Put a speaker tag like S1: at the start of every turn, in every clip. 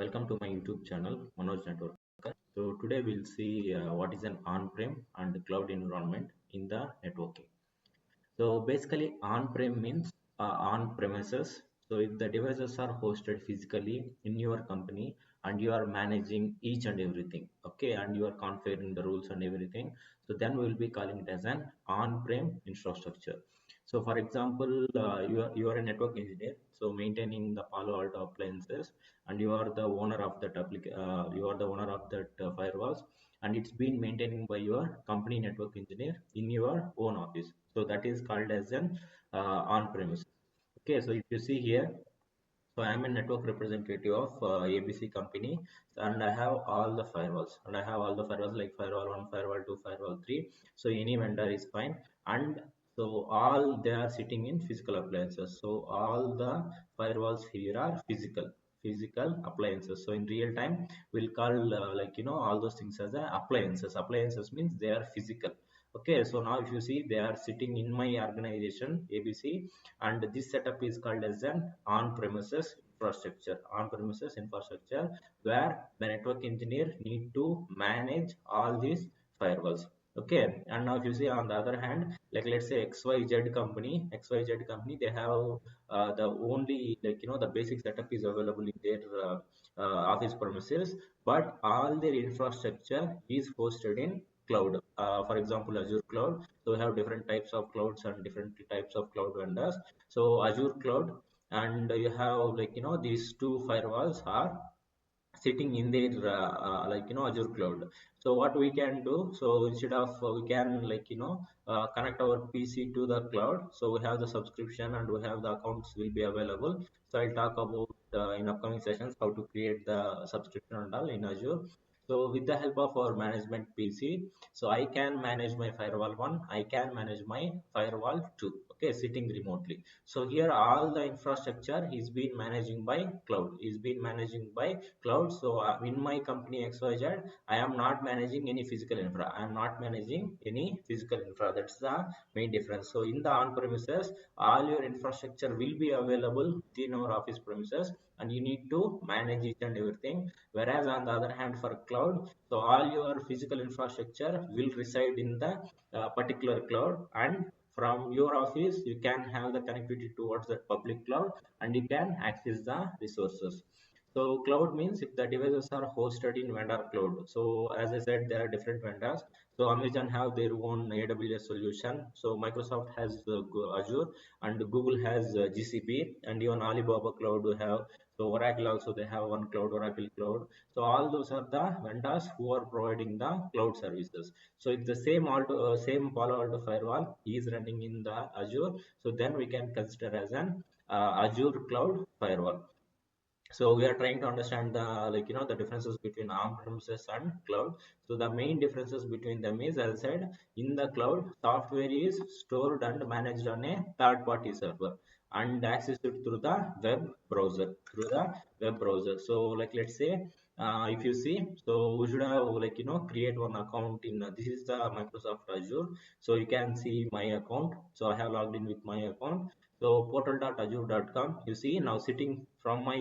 S1: Welcome to my YouTube channel, Manoj Network. So today we'll see what is an on-prem and cloud environment in the networking. So basically, on-prem means on-premises. So if the devices are hosted physically in your company and you are managing each and everything, okay, and you are configuring the rules and everything, so then we will be calling it as an on-prem infrastructure. So for example, you are a network engineer, so maintaining the Palo Alto appliances, and you are the owner of that you are the owner of that firewalls, and it's been maintained by your company network engineer in your own office. So that is called as an on-premise. Okay, so if you see here, so I'm a network representative of ABC company, and I have all the firewalls, and I have all the firewalls like firewall 1, firewall 2, firewall 3. So any vendor is fine, and so all they are sitting in physical appliances. So all the firewalls here are physical appliances. So in real time, we'll call all those things as appliances. Appliances means they are physical. Okay, so now if you see, they are sitting in my organization ABC, and this setup is called as an on-premises infrastructure where the network engineer need to manage all these firewalls. Okay, and now if you see on the other hand, like let's say XYZ company, they have the only the basic setup is available in their office premises, but all their infrastructure is hosted in cloud. For example, Azure cloud. So we have different types of clouds and different types of cloud vendors. So Azure cloud, and you have these two firewalls are sitting in their Azure cloud. So what we can do, so instead of we can connect our PC to the cloud. So we have the subscription and we have the accounts will be available. So I'll talk about in upcoming sessions how to create the subscription and all in Azure. So with the help of our management PC, so I can manage my firewall 1, I can manage my firewall 2, okay, sitting remotely. So here all the infrastructure is being managing by cloud. So in my company XYZ, I am not managing any physical infra. I am not managing any physical infra. That's the main difference. So in the on-premises, all your infrastructure will be available within our office premises, and you need to manage each and everything. Whereas on the other hand, for cloud, so all your physical infrastructure will reside in the particular cloud, and from your office you can have the connectivity towards the public cloud, and you can access the resources. So cloud means if the devices are hosted in vendor cloud. So as I said, there are different vendors. So Amazon have their own AWS solution. So Microsoft has Azure, and Google has GCP, and even Alibaba cloud we have. So Oracle also they have one cloud, Oracle cloud. So all those are the vendors who are providing the cloud services. So if the same Palo Alto firewall is running in the Azure, so then we can consider as an Azure cloud firewall. So we are trying to understand the the differences between on-premises and cloud. So the main differences between them is, as I said, in the cloud, software is stored and managed on a third-party server and accessed through the web browser. So like let's say, if you see, so we should have create one account in this is the Microsoft Azure. So you can see my account. So I have logged in with my account. So portal.azure.com, you see now sitting from my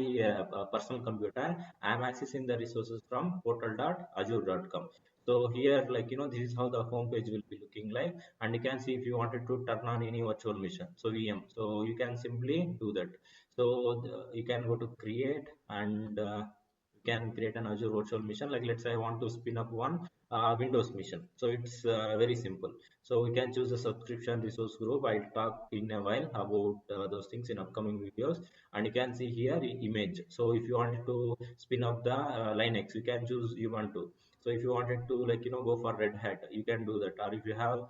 S1: personal computer, I am accessing the resources from portal.azure.com. So here, this is how the home page will be looking like, and you can see if you wanted to turn on any virtual machine, so VM, so you can simply do that. So you can go to create, and you can create an Azure virtual machine. Like let's say I want to spin up one Windows machine. So it's very simple. So we can choose the subscription resource group. I'll talk in a while about those things in upcoming videos. And you can see here image. So if you wanted to spin up the Linux, you can choose Ubuntu. So if you wanted to go for Red Hat, you can do that. Or if you have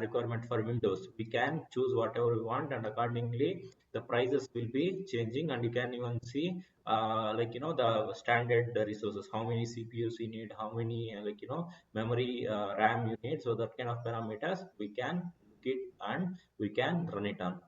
S1: requirement for Windows, we can choose whatever we want, and accordingly the prices will be changing. And you can even see the standard resources, how many CPUs you need, how many memory RAM you need. So that kind of parameters we can look it and we can run it on.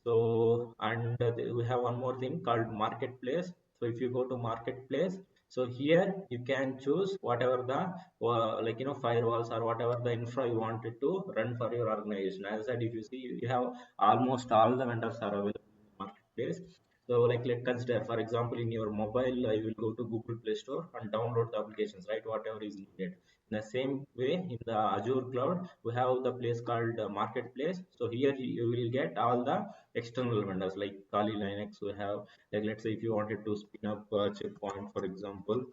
S1: So and we have one more thing called marketplace. So if you go to marketplace, so here you can choose whatever the firewalls or whatever the infra you wanted to run for your organization. As I said, if you see, you have almost all the vendors are available in marketplace. So like let's consider, for example, in your mobile, you will go to Google Play Store and download the applications, right? Whatever is needed. In the same way, in the Azure cloud, we have the place called Marketplace. So here you will get all the external vendors like Kali Linux. We have, like let's say if you wanted to spin up Checkpoint, for example,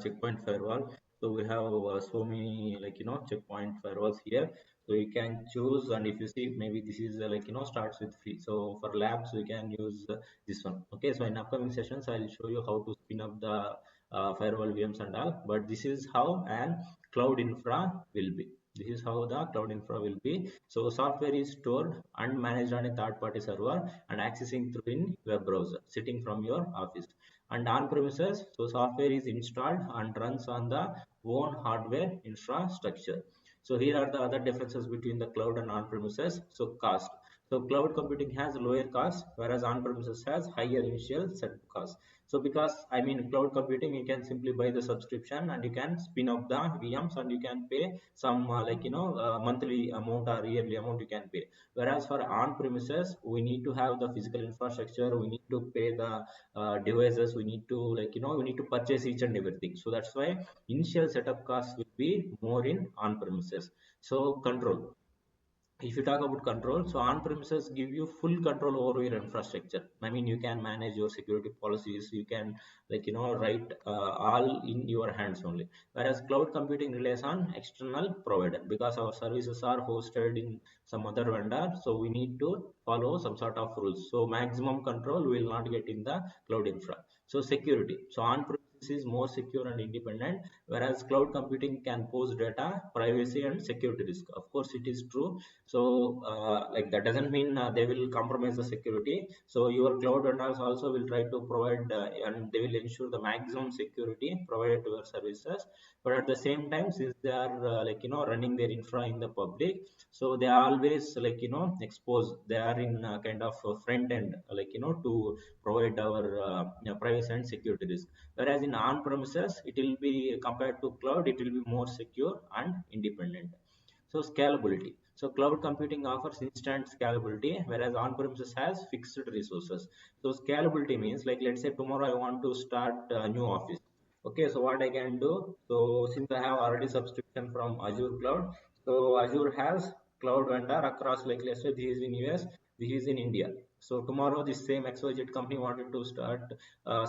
S1: checkpoint firewall. So we have so many, like checkpoint firewalls here. So you can choose, and if you see, maybe this is like starts with free. So for labs we can use this one. Okay, so in upcoming sessions I'll show you how to spin up the firewall VMs and all, but this is how an cloud infra will be. This is how the cloud infra will be. So software is stored and managed on a third party server and accessing through in web browser sitting from your office. And on premises, so software is installed and runs on the own hardware infrastructure. So here are the other differences between the cloud and on premises. So cost, so cloud computing has lower cost, whereas on premises has higher initial setup cost. So because I mean cloud computing, you can simply buy the subscription and you can spin up the VMs and you can pay some monthly amount or yearly amount you can pay. Whereas for on premises, we need to have the physical infrastructure, we need to pay the devices, we need to we need to purchase each and everything. So that's why initial setup costs will be more in on premises. So control, if you talk about control, so on premises give you full control over your infrastructure. I mean you can manage your security policies, you can write all in your hands only. Whereas cloud computing relies on external provider, because our services are hosted in some other vendor, so we need to follow some sort of rules. So maximum control we will not get in the cloud infra. So security, so on premises is more secure and independent, whereas cloud computing can pose data privacy and security risk. Of course it is true. So like that doesn't mean they will compromise the security. So your cloud vendors also will try to provide and they will ensure the maximum security provided to your services. But at the same time, since they are running their infra in the public, so they are always exposed, they are in kind of front end to provide our privacy and security risk. Whereas in on premises, it will be compared to cloud, it will be more secure and independent. So scalability, so cloud computing offers instant scalability, whereas on premises has fixed resources. So scalability means, like let's say tomorrow I want to start a new office. Okay, so what I can do, so since I have already subscription from Azure cloud, so Azure has cloud vendor across, like let's say this is in US, this is in India. So tomorrow this same XYZ company wanted to start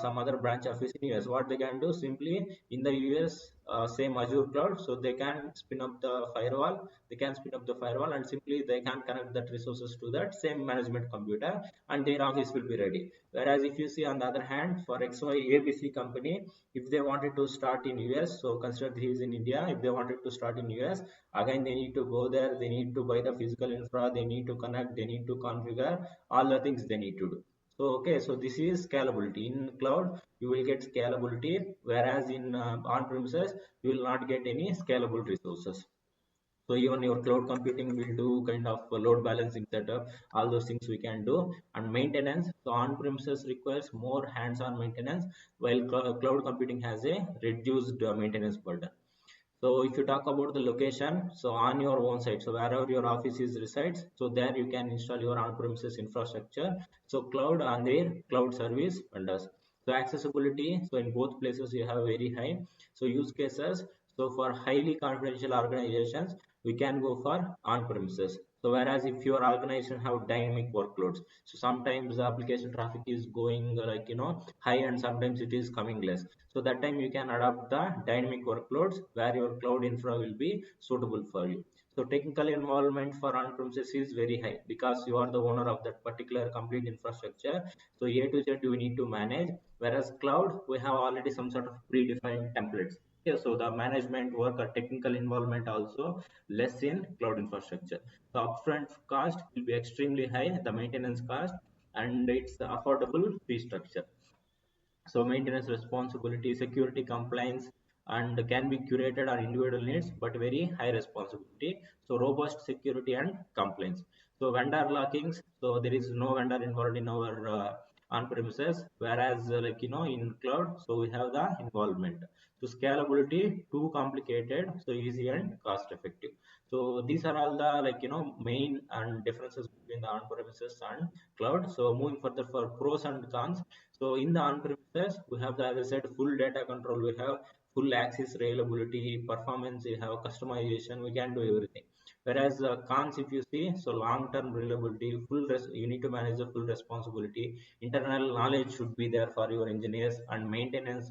S1: some other branch office in US. What they can do, simply in the US same Azure cloud, so they can spin up the firewall, they can spin up the firewall and simply they can connect that resources to that same management computer and their office will be ready. Whereas if you see on the other hand, for XY ABC company, if they wanted to start in US, so consider this is in India, if they wanted to start in US, again they need to go there, they need to buy the physical infra, they need to connect, they need to configure all the things they need to do. So okay, so this is scalability. In cloud you will get scalability, whereas in on premises you will not get any scalable resources. So even your cloud computing will do kind of a load balancing setup, all those things we can do. And maintenance, so on premises requires more hands-on maintenance, while cloud computing has a reduced maintenance burden. So if you talk about the location, so on your own site, so wherever your office is resides, so there you can install your on-premises infrastructure. So cloud on their cloud service vendors. So accessibility, so in both places you have very high. So use cases, so for highly confidential organizations, we can go for on-premises. So whereas if your organization have dynamic workloads, so sometimes the application traffic is going high and sometimes it is coming less. So that time you can adopt the dynamic workloads where your cloud infra will be suitable for you. So technical involvement for on-premises is very high because you are the owner of that particular complete infrastructure. So A to Z you need to manage, whereas cloud we have already some sort of predefined templates. Yeah, so the management work or technical involvement also less in cloud infrastructure. The upfront cost will be extremely high, the maintenance cost, and it's the affordable fee structure. So maintenance responsibility, security compliance, and can be curated or individual needs, but very high responsibility. So robust security and compliance. So vendor lockings. So there is no vendor involved in our on-premises, whereas in cloud, so we have the involvement. So scalability, too complicated, so easy and cost effective. So these are all the main and differences between the on-premises and cloud. So moving further for pros and cons. So in the on-premises, we have the, as I said, full data control. We have full access reliability, performance. We have customization. We can do everything. Whereas cons, if you see, so long-term reliability, you need to manage the full responsibility. Internal knowledge should be there for your engineers, and maintenance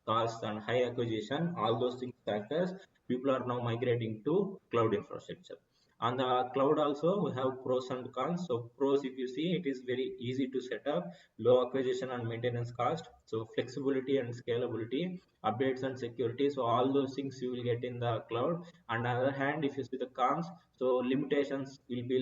S1: costs and high acquisition. All those things factors. People are now migrating to cloud infrastructure. On the cloud also, we have pros and cons. So pros, if you see, it is very easy to set up, low acquisition and maintenance cost, so flexibility and scalability, updates and security. So all those things you will get in the cloud. On the other hand, if you see the cons, so limitations will be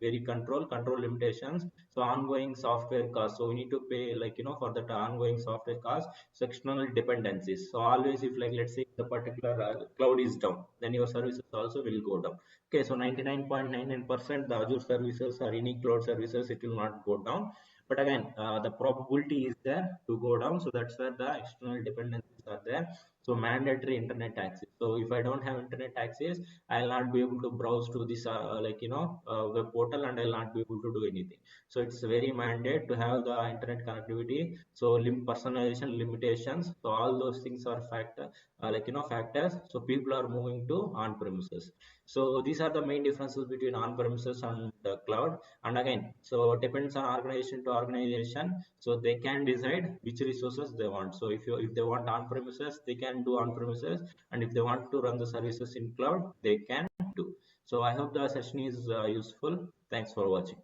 S1: very control limitations. So ongoing software costs, so we need to pay for that ongoing software cost. So external dependencies, so always if let's say the particular cloud is down, then your services also will go down. Okay, so 99.99% the Azure services or any cloud services, it will not go down. But again, the probability is there to go down. So that's where the external dependencies are there. So mandatory internet access. So if I don't have internet access, I'll not be able to browse to this web portal, and I'll not be able to do anything. So it's very mandate to have the internet connectivity. So personalization limitations. So all those things are factors. So people are moving to on premises. So these are the main differences between on premises and the cloud. And again, so it depends on organization to organization. So they can decide which resources they want. So if they want on premises, they can do on premises, and if they want to run the services in cloud, they can do. So I hope the session is useful. Thanks for watching.